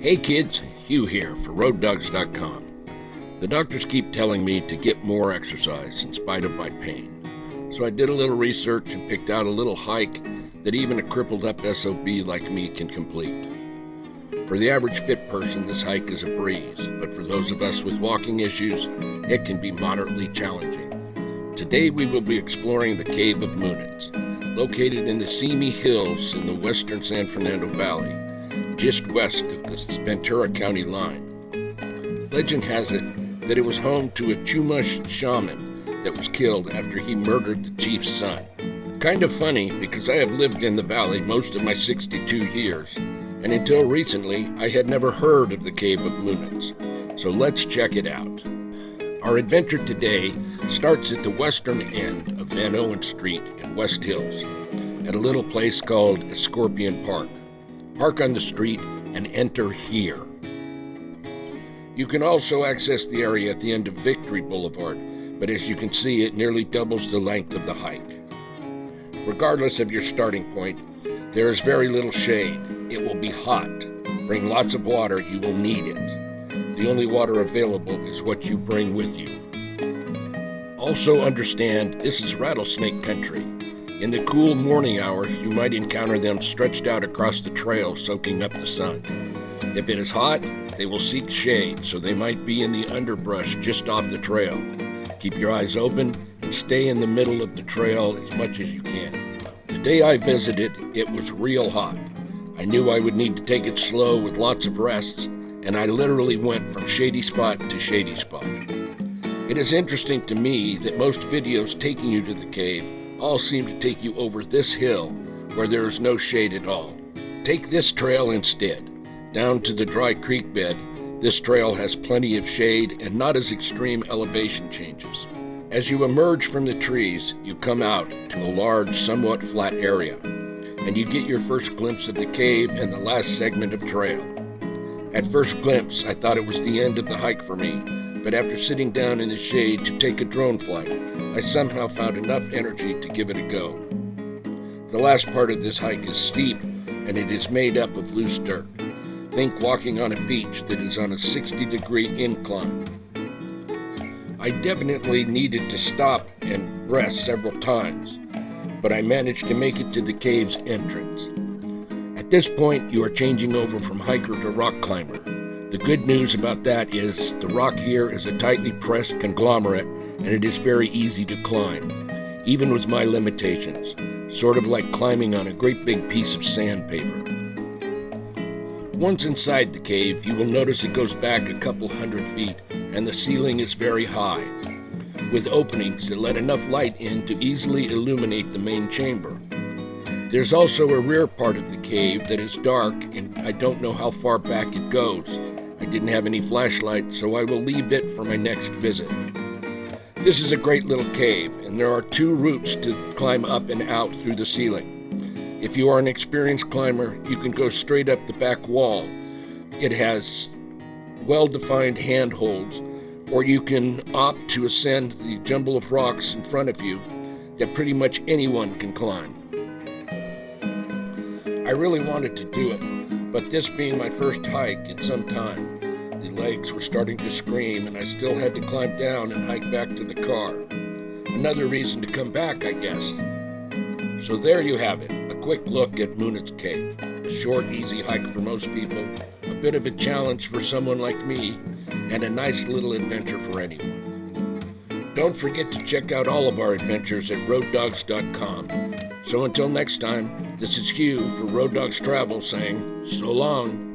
Hey kids, Hugh here for Roaddogs.com. The doctors keep telling me to get more exercise in spite of my pain. So I did a little research and picked out a little hike that even a crippled up SOB like me can complete. For the average fit person, this hike is a breeze, but for those of us with walking issues, it can be moderately challenging. Today we will be exploring the Cave of Munits, located in the Simi Hills in the western San Fernando Valley, just west of the Ventura County line. Legend has it that it was home to a Chumash shaman that was killed after he murdered the chief's son. Kind of funny because I have lived in the valley most of my 62 years, and until recently I had never heard of the Cave of Munits. So let's check it out. Our adventure today starts at the western end of Van Owen Street in West Hills, at a little place called Scorpion Park. Park on the street and enter here. You can also access the area at the end of Victory Boulevard, but as you can see, it nearly doubles the length of the hike. Regardless of your starting point, there is very little shade. It will be hot. Bring lots of water, you will need it. The only water available is what you bring with you. Also understand, this is rattlesnake country. In the cool morning hours, you might encounter them stretched out across the trail, soaking up the sun. If it is hot, they will seek shade, so they might be in the underbrush just off the trail. Keep your eyes open and stay in the middle of the trail as much as you can. The day I visited, it was real hot. I knew I would need to take it slow with lots of rests, and I literally went from shady spot to shady spot. It is interesting to me that most videos taking you to the cave all seem to take you over this hill where there is no shade at all. Take this trail instead. Down to the dry creek bed, this trail has plenty of shade and not as extreme elevation changes. As you emerge from the trees, you come out to a large, somewhat flat area, and you get your first glimpse of the cave and the last segment of trail. At first glimpse, I thought it was the end of the hike for me, but after sitting down in the shade to take a drone flight, I somehow found enough energy to give it a go. The last part of this hike is steep, and it is made up of loose dirt. Think walking on a beach that is on a 60-degree incline. I definitely needed to stop and rest several times, but I managed to make it to the cave's entrance. At this point, you are changing over from hiker to rock climber. The good news about that is the rock here is a tightly pressed conglomerate, and it is very easy to climb, even with my limitations, sort of like climbing on a great big piece of sandpaper. Once inside the cave, you will notice it goes back a couple hundred feet, and the ceiling is very high, with openings that let enough light in to easily illuminate the main chamber. There's also a rear part of the cave that is dark, and I don't know how far back it goes. I didn't have any flashlight, so I will leave it for my next visit. This is a great little cave, and there are two routes to climb up and out through the ceiling. If you are an experienced climber, you can go straight up the back wall. It has well-defined handholds, or you can opt to ascend the jumble of rocks in front of you that pretty much anyone can climb. I really wanted to do it, but this being my first hike in some time, the legs were starting to scream and I still had to climb down and hike back to the car. Another reason to come back, I guess. So there you have it. Quick look at Munits Cave. A short, easy hike for most people, a bit of a challenge for someone like me, and a nice little adventure for anyone. Don't forget to check out all of our adventures at Roaddogs.com. So until next time, this is Hugh for Road Dogs Travel saying, so long.